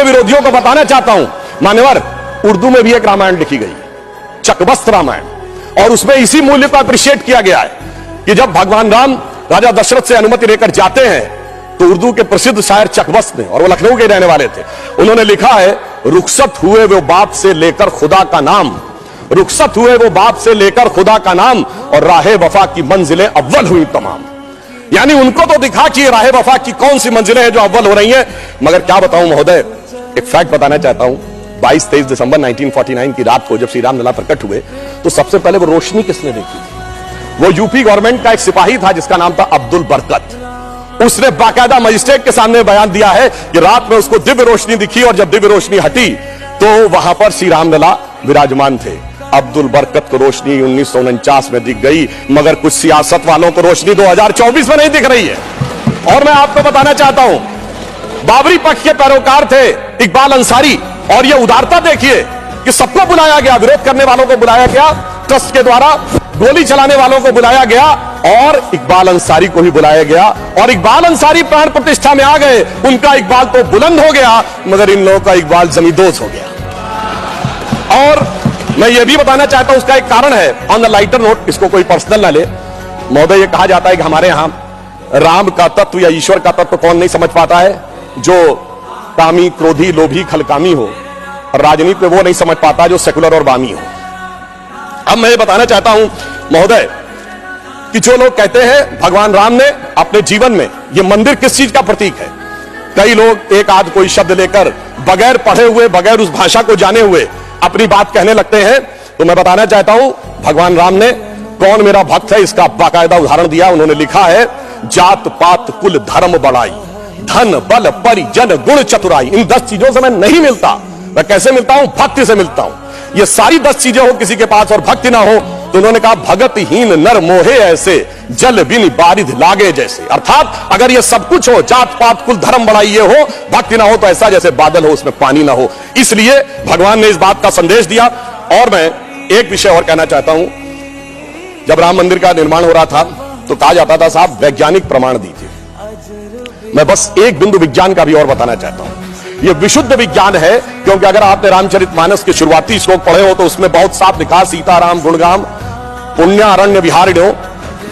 विरोधियों को बताना चाहता हूं, मान्यवर, उर्दू में भी एक रामायण लिखी गई, चकबस्त रामायण, और उसमें इसी मूल्य को अप्रिशिएट किया गया है कि जब भगवान राम राजा दशरथ से अनुमति लेकर जाते हैं तो उर्दू के प्रसिद्ध शायर चकबस्त ने, और वो लखनऊ के रहने वाले थे, उन्होंने लिखा है, रुखसत हुए वो बाप से लेकर खुदा का नाम, रुखसत हुए वो बाप से लेकर खुदा का नाम, और राहे वफा की मंजिलें अव्वल हुई तमाम। यानी उनको तो दिखा कि राहे वफा की कौन सी मंजिलें हैं जो अव्वल हो रही हैं। मगर क्या बताऊं महोदय, एक फैक्ट बताना चाहता हूं, 22-23 दिसंबर 1949 की रात को जब श्री राम लला प्रकट हुए तो सबसे पहले वो रोशनी किसने देखी थी? वो यूपी गवर्नमेंट का एक सिपाही था जिसका नाम था अब्दुल बरकत। उसने बाकायदा मजिस्ट्रेट के सामने बयान दिया है कि रात में उसको दिव्य रोशनी दिखी, और जब दिव्य रोशनी हटी तो वहां पर श्री राम लला विराजमान थे। अब्दुल बरकत को रोशनी 1949 में दिख गई, मगर कुछ सियासत वालों को रोशनी 2024 में नहीं दिख रही है। और मैं आपको बताना चाहता हूं, बाबरी पक्ष के पैरोकार थे इकबाल अंसारी, और ये उदारता देखिए कि सबको बुलाया गया, विरोध करने वालों को बुलाया गया, ट्रस्ट के द्वारा गोली चलाने वालों को बुलाया गया, और इकबाल अंसारी को भी बुलाया गया, और इकबाल अंसारी प्राण प्रतिष्ठा में आ गए। उनका इकबाल तो बुलंद हो गया, मगर इन लोगों का इकबाल जमींदोज हो गया। और मैं ये भी बताना चाहता हूं, उसका एक कारण है, ऑन द लाइटर नोट, इसको कोई पर्सनल ना ले महोदय। ये कहा जाता है कि हमारे यहां राम का तत्व या ईश्वर का तत्व कौन नहीं समझ पाता है? जो कामी, क्रोधी, लोभी, खलकामी हो। और राजनीति में वो नहीं समझ पाता जो सेकुलर और वामी हो। अब मैं ये बताना चाहता हूं महोदय कि जो लोग कहते हैं भगवान राम ने अपने जीवन में, ये मंदिर किस चीज का प्रतीक है? कई लोग एक आध कोई शब्द लेकर बगैर पढ़े हुए, बगैर उस भाषा को जाने हुए अपनी बात कहने लगते हैं। तो मैं बताना चाहता हूं, भगवान राम ने कौन मेरा भक्त है इसका बाकायदा उदाहरण दिया। उन्होंने लिखा है, जात पात कुल धर्म बढ़ाई, धन बल परिजन गुण चतुराई। इन 10 चीजों से मैं नहीं मिलता। मैं कैसे मिलता हूं? भक्ति से मिलता हूं। ये सारी 10 चीजें हो किसी के पास और भक्ति ना हो, तो उन्होंने कहा, भगतहीन नर मोहे ऐसे, जल बिन बारिध लागे जैसे। अर्थात अगर ये सब कुछ हो, जात पात कुल धर्म बढ़ाई ये हो, भक्ति ना हो, तो ऐसा जैसे बादल हो उसमें पानी ना हो। इसलिए भगवान ने इस बात का संदेश दिया। और मैं एक विषय और कहना चाहता हूं, जब राम मंदिर का निर्माण हो रहा था तो कहा जाता था, साहब वैज्ञानिक प्रमाण दीजिए। मैं बस एक बिंदु विज्ञान का भी और बताना चाहता हूं। यह विशुद्ध विज्ञान है, क्योंकि अगर आपने रामचरितमानस के शुरुआती श्लोक पढ़े हो तो उसमें बहुत साफ लिखा, सीताराम गुणगाम पुण्य अरण्य विहारिणो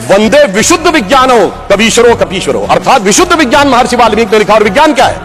वंदे विशुद्ध विज्ञानो कबीश्वरो कपीश्वरो। अर्थात विशुद्ध विज्ञान महर्षि वाल्मीकि ने लिखा। और विज्ञान क्या है?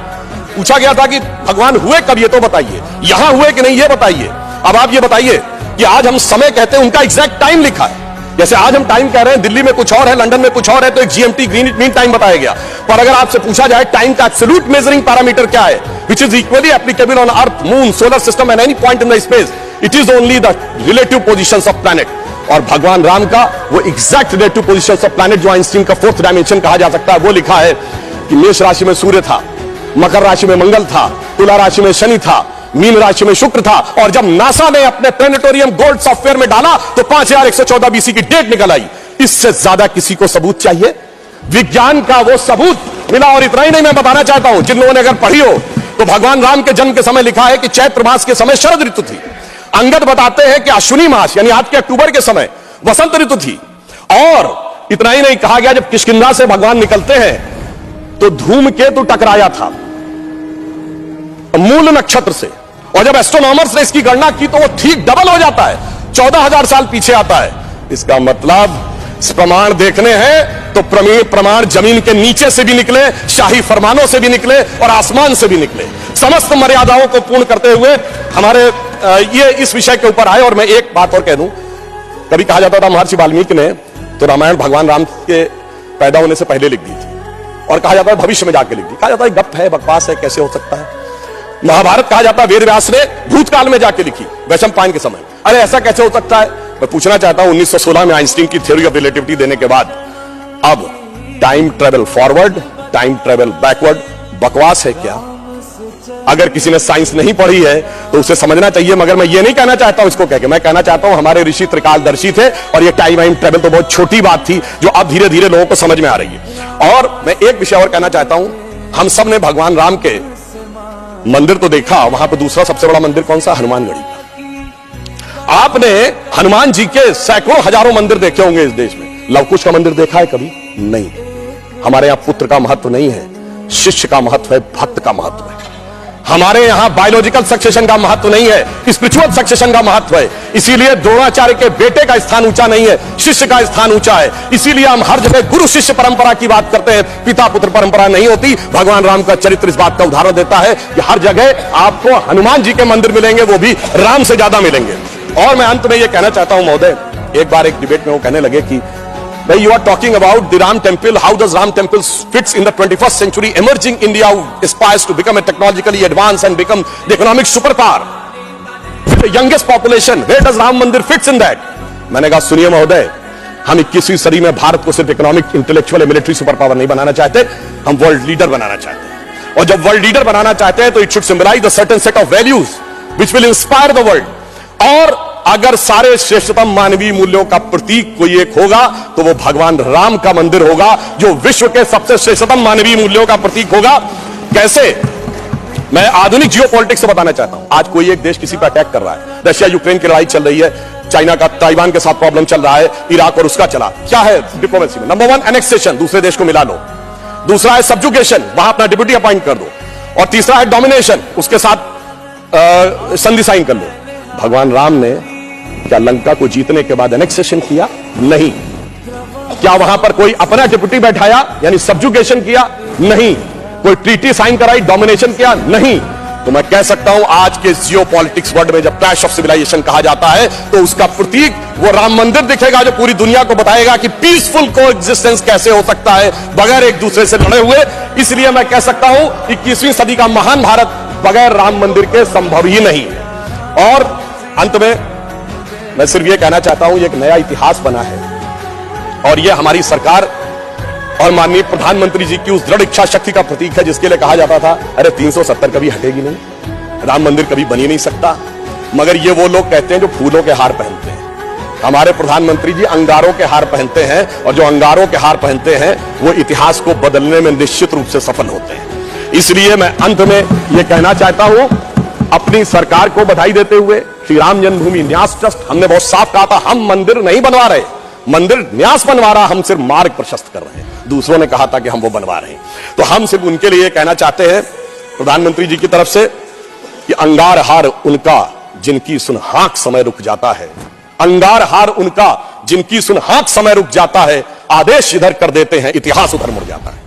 पूछा गया था कि भगवान हुए कब, ये तो बताइए, यहां हुए कि नहीं ये बताइए। अब आप ये बताइए कि आज हम समय कहते हैं, उनका एग्जैक्ट टाइम लिखा है। जैसे आज हम टाइम कह रहे हैं, दिल्ली में कुछ और है, लंदन में कुछ और है, तो एक जीएमटी ग्रीनिच मीन टाइम बताया गया। पर अगर आपसे पूछा जाए टाइम का एब्सोल्यूट मेजरिंग पैरामीटर क्या है, which is equally applicable on Earth, Moon, solar system and any point in the space, it is only the relative positions of planet। और भगवान राम का वो exact relative positions of planet, जो Einstein का 4th dimension कहा जा सकता है, वो लिखा है कि मेष राशि में सूर्य था, मकर राशि में मंगल था, तुला राशि में शनि था, मीन राशि में शुक्र था। और जब नासा ने अपने प्लेनेटोरियम गोल्ड सॉफ्टवेयर में डाला तो 5114 बीसी की डेट निकल आई। इससे ज्यादा किसी को सबूत चाहिए? विज्ञान का वो सबूत मिला। और इतना ही नहीं, मैं बताना चाहता हूं, जिन लोगों ने अगर पढ़ी हो तो भगवान राम के जन्म के समय लिखा है कि चैत्र मास के समय शरद ऋतु थी। अंगद बताते हैं कि अश्विनी मास यानी आज के अक्टूबर के समय वसंत ऋतु थी। और इतना ही नहीं, कहा गया जब किष्किंधा से भगवान निकलते हैं तो धूमकेतु टकराया था मूल नक्षत्र से, और जब एस्ट्रोनॉमर्स ने इसकी गणना की तो वो ठीक डबल हो जाता है, 14,000 साल पीछे आता है। इसका मतलब प्रमाण देखने हैं तो प्रमाण जमीन के नीचे से भी निकले, शाही फरमानों से भी निकले और आसमान से भी निकले। समस्त मर्यादाओं को पूर्ण करते हुए हमारे ये इस विषय के ऊपर आए। और मैं एक बात और कह दूं, कभी कहा जाता था महर्षि वाल्मीकि ने तो रामायण भगवान राम के पैदा होने से पहले लिख दी थी, और कहा जाता है भविष्य में जाके लिख दी। कहा जाता है गप है, बकवास है, कैसे हो सकता है। महाभारत कहा जाता है वेद व्यास ने भूतकाल में जाके लिखी, वैशंपायन के समय। अरे ऐसा कैसे हो सकता है? मैं पूछना चाहता हूं, 1916 में आइंस्टीन की थ्योरी ऑफ रिलेटिविटी देने के बाद अब time travel forward, time travel backward बकवास है क्या? अगर किसी ने साइंस नहीं पढ़ी है तो उसे समझना चाहिए। मगर मैं ये नहीं कहना चाहता हूं इसको कहकर, मैं कहना चाहता हूं हमारे ऋषि त्रिकालदर्शी थे, और ये टाइम ट्रेवल तो बहुत छोटी बात थी जो अब धीरे धीरे लोगों को समझ में आ रही है। और मैं एक विषय और कहना चाहता हूं, हम सब ने भगवान राम के मंदिर तो देखा, वहां पर दूसरा सबसे बड़ा मंदिर कौन सा? हनुमानगढ़ी का। आपने हनुमान जी के सैकड़ों हजारों मंदिर देखे होंगे इस देश में, लवकुश का मंदिर देखा है कभी? नहीं। हमारे यहां पुत्र का महत्व नहीं है, शिष्य का महत्व है, भक्त का महत्व है। हमारे यहां बायोलॉजिकल सक्सेशन का महत्व नहीं है, स्पिरिचुअल सक्सेशन का महत्व है। इसीलिए द्रोणाचार्य के बेटे का स्थान ऊंचा नहीं है, शिष्य का स्थान ऊंचा है। इसीलिए हम हर जगह गुरु शिष्य परंपरा की बात करते हैं, पिता पुत्र परंपरा नहीं होती। भगवान राम का चरित्र इस बात का उदाहरण देता है कि हर जगह आपको हनुमान जी के मंदिर मिलेंगे, वो भी राम से ज्यादा मिलेंगे। और मैं अंत में यह कहना चाहता हूं महोदय, एक बार एक डिबेट में वो कहने लगे कि भाई, you are talking about the Ram Temple. How does Ram Temple fits in the 21st century emerging India who aspires to become a technologically advanced and become the economic superpower? The youngest population. Where does Ram Mandir fits in that? मैंने कहा सुनिए महोदय, हम 21वीं सदी में भारत को सिर्फ economic, intellectual, military super power नहीं बनाना चाहते, हम वर्ल्ड लीडर बनाना चाहते हैं। और जब वर्ल्ड लीडर बनाना चाहते हैं तो it should symbolize the certain set of values which will inspire the world. और अगर सारे श्रेष्ठतम मानवीय मूल्यों का प्रतीक कोई एक होगा तो वो भगवान राम का मंदिर होगा, जो विश्व के सबसे श्रेष्ठतम मानवीय मूल्यों का प्रतीक होगा। कैसे? मैं आधुनिक जियोपॉलिटिक्स से बताना चाहता हूं। आज कोई एक देश किसी पर अटैक कर रहा है, रशिया यूक्रेन की लड़ाई चल रही है, चाइना का ताइवान के साथ प्रॉब्लम चल रहा है, इराक और उसका चला। क्या है डिप्लोमेसी में? नंबर 1 एनेक्सेशन, दूसरे देश को मिला लो। दूसरा है सब्जुगेशन, वहां अपना डिप्यूटी अपॉइंट कर दो। और तीसरा है डोमिनेशन, उसके साथ संधि साइन कर लो। भगवान राम ने क्या लंका को जीतने के बाद एनेक्सेशन किया? नहीं। क्या वहां पर कोई अपना डिप्यूटी बैठाया यानी सब्जुगेशन किया? नहीं। कोई ट्रीटी साइन कराई, डोमिनेशन किया? नहीं। तो मैं कह सकता हूं आज के जियोपॉलिटिक्स वर्ल्ड में जब क्रैश ऑफ सिविलाइजेशन कहा जाता है तो उसका प्रतीक वो राम मंदिर दिखेगा, जो पूरी दुनिया को बताएगा कि पीसफुल कोएग्जिस्टेंस कैसे हो सकता है बगैर एक दूसरे से लड़े हुए। इसलिए मैं कह सकता हूं 21वीं सदी का महान भारत बगैर राम मंदिर के संभव ही नहीं। और अंत में मैं सिर्फ यह कहना चाहता हूं, एक नया इतिहास बना है और यह हमारी सरकार और माननीय प्रधानमंत्री जी की उस दृढ़ इच्छा शक्ति का प्रतीक है जिसके लिए कहा जाता था अरे 370 कभी हटेगी नहीं, राम मंदिर कभी बन ही नहीं सकता। मगर ये वो लोग कहते हैं जो फूलों के हार पहनते हैं। हमारे प्रधानमंत्री जी अंगारों के हार पहनते हैं और जो अंगारों के हार पहनते हैं वो इतिहास को बदलने में निश्चित रूप से सफल होते हैं। इसलिए मैं अंत में यह कहना चाहता हूं, अपनी सरकार को बधाई देते हुए, श्री राम जन्मभूमि न्यास ट्रस्ट, हमने बहुत साफ कहा था हम मंदिर नहीं बनवा रहे, मंदिर न्यास बनवा रहा, हम सिर्फ मार्ग प्रशस्त कर रहे हैं। दूसरों ने कहा था कि हम वो बनवा रहे हैं, तो हम सिर्फ उनके लिए कहना चाहते हैं प्रधानमंत्री जी की तरफ से कि अंगार हार उनका जिनकी सुनहाक समय रुक जाता है, अंगार हार उनका जिनकी सुनहाक समय रुक जाता है, आदेश इधर कर देते हैं इतिहास उधर मुड़ जाता है।